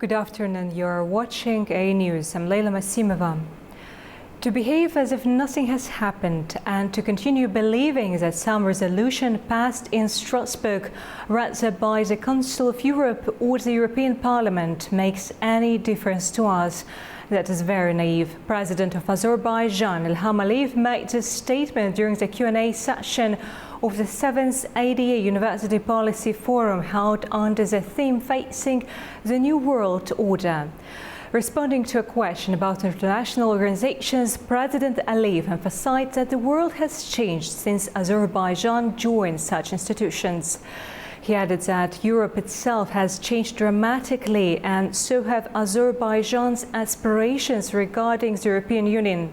Good afternoon. You're watching A News. I'm Leila Masimova. To behave as if nothing has happened and to continue believing that some resolution passed in Strasbourg, rather by the Council of Europe or the European Parliament, makes any difference to us. That is very naive. President of Azerbaijan, Ilham Aliyev, made this statement during the Q&A session of the 7th ADA University Policy Forum held under the theme Facing the New World Order. Responding to a question about international organizations, President Aliyev emphasized that the world has changed since Azerbaijan joined such institutions. He added that Europe itself has changed dramatically, and so have Azerbaijan's aspirations regarding the European Union.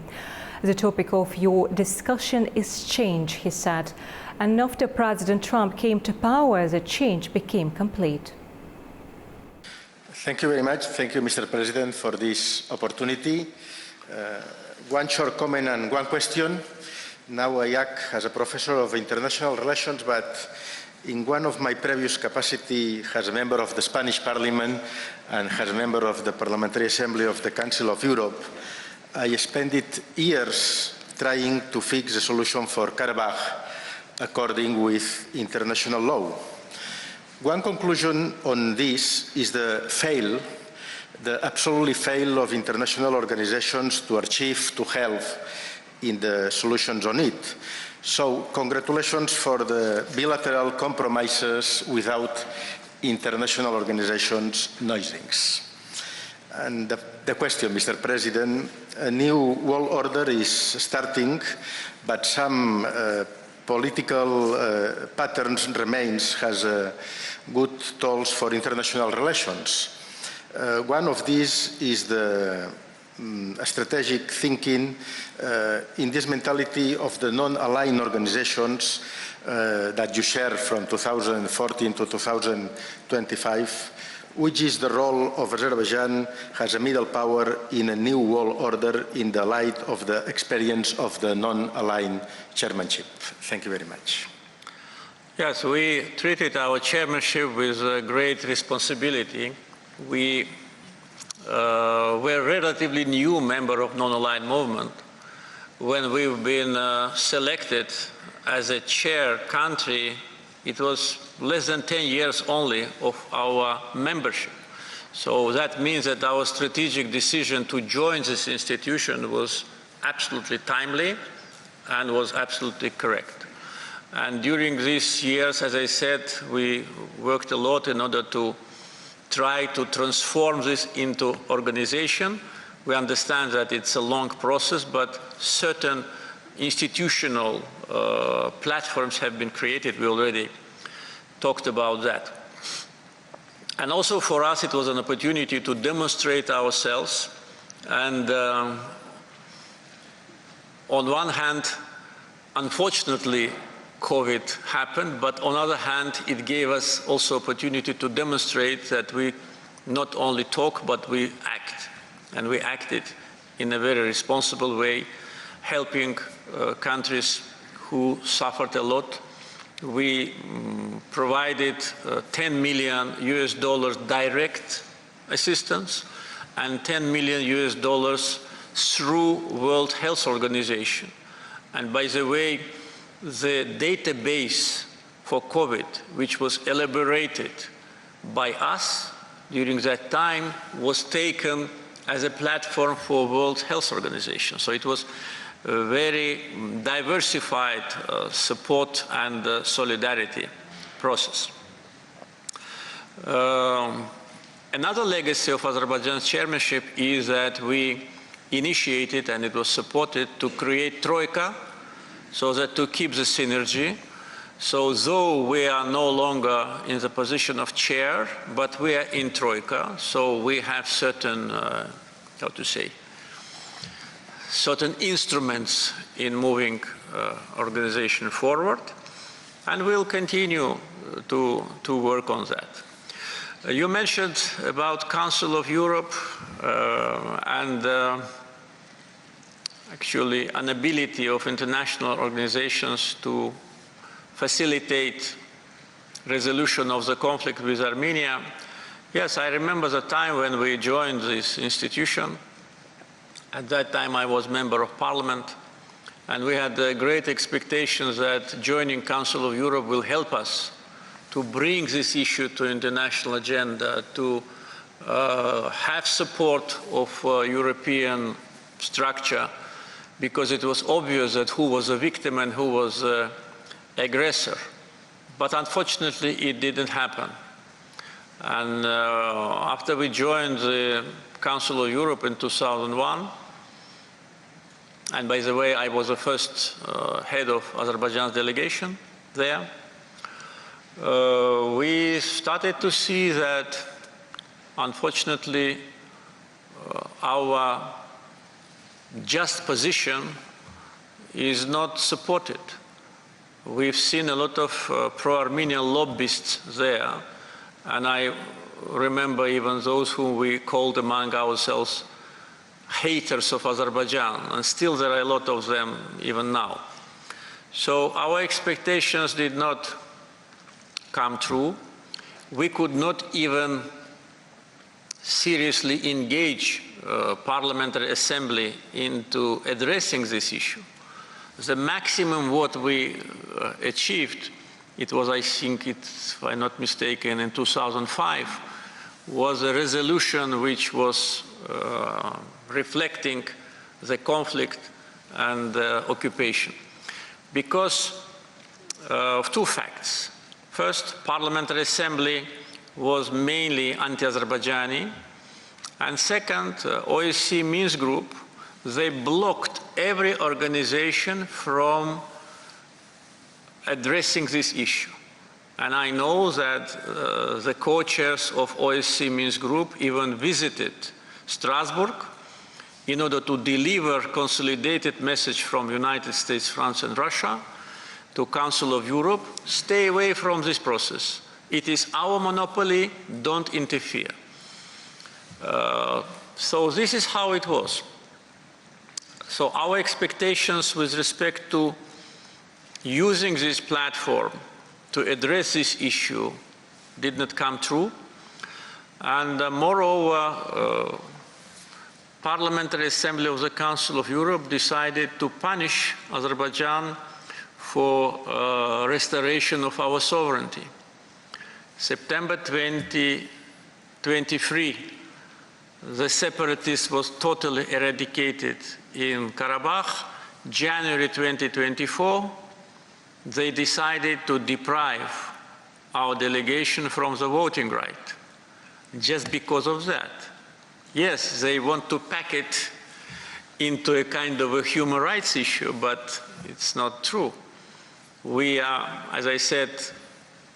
The topic of your discussion is change, he said. And after President Trump came to power, the change became complete. Thank you very much. Thank you, Mr. President, for this opportunity. One short comment and one question. Now I act as a professor of international relations, but in one of my previous capacity as a member of the Spanish Parliament and as a member of the Parliamentary Assembly of the Council of Europe, I spent years trying to fix a solution for Karabakh according with international law. One conclusion on this is the absolutely fail of international organizations to achieve, to help in the solutions on it. So congratulations for the bilateral compromises without international organizations' noisings. And the question, Mr. President, a new world order is starting, but some political patterns remains as good tools for international relations. One of these is the strategic thinking in this mentality of the non-aligned organizations that you share from 2014 to 2025, which is the role of Azerbaijan as a middle power in a new world order in the light of the experience of the non-aligned chairmanship. Thank you very much. Yes, we treated our chairmanship with great responsibility. We were a relatively new member of non-aligned movement. When we've been selected as a chair country, it was less than 10 years only of our membership. So that means that our strategic decision to join this institution was absolutely timely and was absolutely correct. And during these years, as I said, we worked a lot in order to try to transform this into organization. We understand that it's a long process, but certain institutional platforms have been created. We already talked about that. And also for us, it was an opportunity to demonstrate ourselves. And on one hand, unfortunately, COVID happened, but on the other hand, it gave us also opportunity to demonstrate that we not only talk, but we act. And we acted in a very responsible way, helping countries who suffered a lot. We provided $10 million direct assistance and $10 million through World Health Organization. And by the way, the database for COVID, which was elaborated by us during that time, was taken as a platform for World Health Organization. So it was a very diversified support and solidarity process. Another legacy of Azerbaijan's chairmanship is that we initiated, and it was supported, to create Troika, so that to keep the synergy. So though we are no longer in the position of chair, but we are in Troika, so we have certain, certain instruments in moving organization forward, and we'll continue to work on that. You mentioned about Council of Europe and actually an ability of international organizations to facilitate resolution of the conflict with Armenia. Yes, I remember the time when we joined this institution. At that time, I was member of parliament, and we had great expectations that joining Council of Europe will help us to bring this issue to international agenda, to have support of European structure, because it was obvious that who was a victim and who was the aggressor. But unfortunately, it didn't happen. And after we joined the Council of Europe in 2001, and by the way, I was the first head of Azerbaijan's delegation there, we started to see that, unfortunately, our just position is not supported. We've seen a lot of pro-Armenian lobbyists there, and I remember even those whom we called among ourselves haters of Azerbaijan, and still there are a lot of them even now. So our expectations did not come true. We could not even seriously engage Parliamentary Assembly into addressing this issue. The maximum what we achieved, it was, I think, if I'm not mistaken, in 2005, was a resolution which was reflecting the conflict and occupation. Because of two facts. First, Parliamentary Assembly was mainly anti-Azerbaijani, and second, OSCE Minsk Group, they blocked every organization from addressing this issue. And I know that the co-chairs of OSCE Minsk Group even visited Strasbourg in order to deliver consolidated message from United States, France, and Russia to Council of Europe: stay away from this process. It is our monopoly, don't interfere. So this is how it was. So our expectations with respect to using this platform to address this issue did not come true. And moreover, Parliamentary Assembly of the Council of Europe decided to punish Azerbaijan for restoration of our sovereignty. September 2023, the separatists was totally eradicated in Karabakh. January 2024, they decided to deprive our delegation from the voting right, just because of that. Yes, they want to pack it into a kind of a human rights issue, but it's not true. We are, as I said,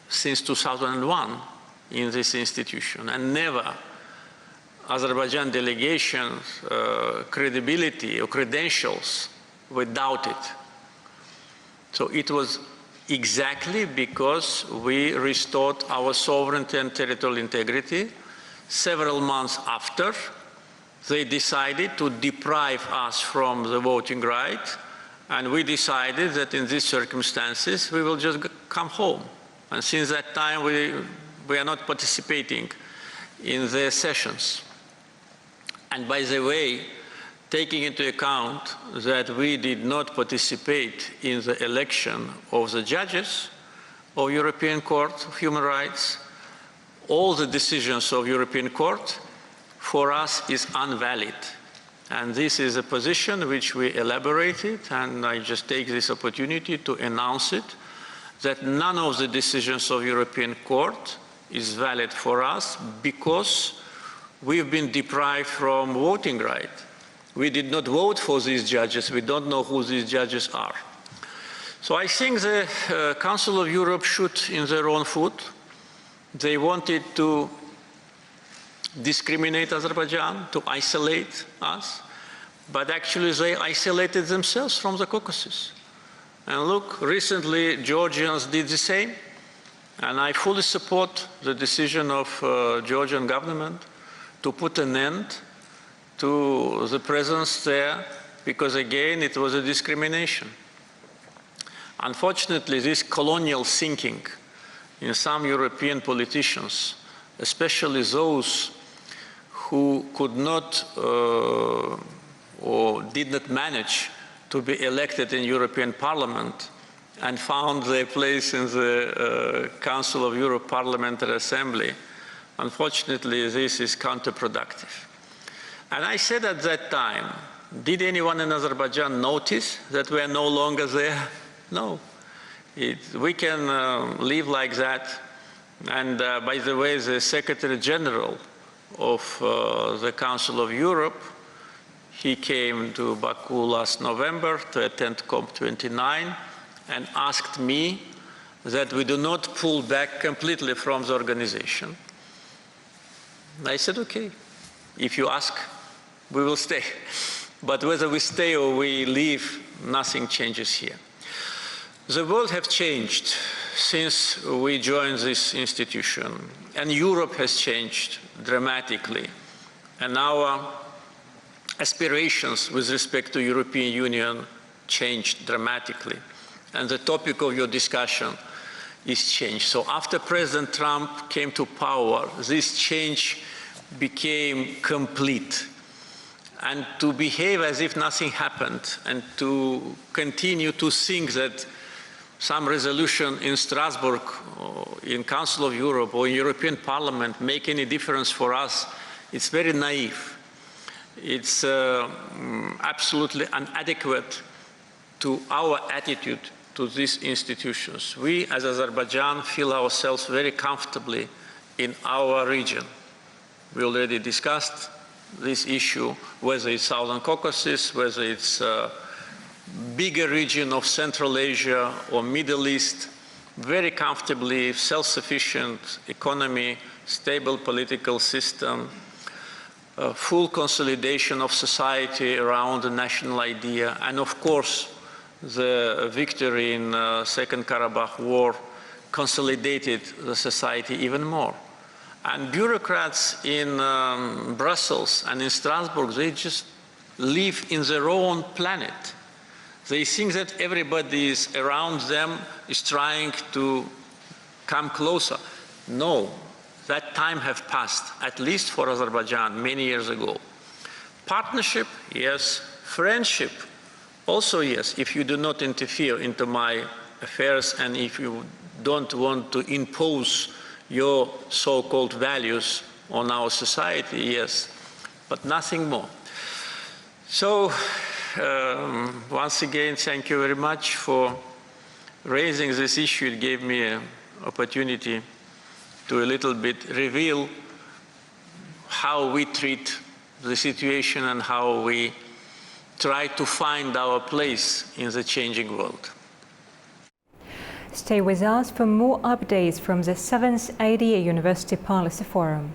since 2001 in this institution, and never Azerbaijan delegation's credibility or credentials were doubted. So it was exactly because we restored our sovereignty and territorial integrity. Several months after, they decided to deprive us from the voting right, and we decided that in these circumstances we will just come home. And since that time we are not participating in their sessions. And by the way, taking into account that we did not participate in the election of the judges of European Court of Human Rights, all the decisions of European Court for us is invalid. And this is a position which we elaborated, and I just take this opportunity to announce it, that none of the decisions of European Court is valid for us because we've been deprived from voting right. We did not vote for these judges. We don't know who these judges are. So I think the Council of Europe shot in their own foot. They wanted to discriminate Azerbaijan, to isolate us, but actually they isolated themselves from the Caucasus. And look, recently Georgians did the same, and I fully support the decision of Georgian government to put an end to the presence there, because again, it was a discrimination. Unfortunately, this colonial thinking in some European politicians especially those who could not or did not manage to be elected in European Parliament and found their place in the Council of Europe Parliamentary Assembly. Unfortunately, this is counterproductive. And I said at that time, did anyone in Azerbaijan notice that we are no longer there? No. We can live like that. And by the way, the Secretary General of the Council of Europe, he came to Baku last November to attend COP29 and asked me that we do not pull back completely from the organization. I said, okay, if you ask, we will stay. But whether we stay or we leave, nothing changes here. The world has changed since we joined this institution, and Europe has changed dramatically. And our aspirations with respect to European Union changed dramatically. And the topic of your discussion is changed. So after President Trump came to power, this change became complete. And to behave as if nothing happened and to continue to think that some resolution in Strasbourg, or in Council of Europe, or in European Parliament make any difference for us, it's very naive. It's absolutely inadequate to our attitude to these institutions. We, as Azerbaijan, feel ourselves very comfortably in our region. We already discussed this issue, whether it's Southern Caucasus, whether it's bigger region of Central Asia or Middle East, very comfortably self-sufficient economy, stable political system, full consolidation of society around the national idea, and of course, the victory in Second Karabakh War consolidated the society even more. And bureaucrats in Brussels and in Strasbourg, they just live in their own planet. They think that everybody is around them is trying to come closer. No, that time has passed, at least for Azerbaijan, many years ago. Partnership, yes. Friendship, also yes, if you do not interfere into my affairs and if you don't want to impose your so-called values on our society, yes, but nothing more. So, once again, thank you very much for raising this issue. It gave me an opportunity to a little bit reveal how we treat the situation and how we try to find our place in the changing world. Stay with us for more updates from the 7th ADA University Policy Forum.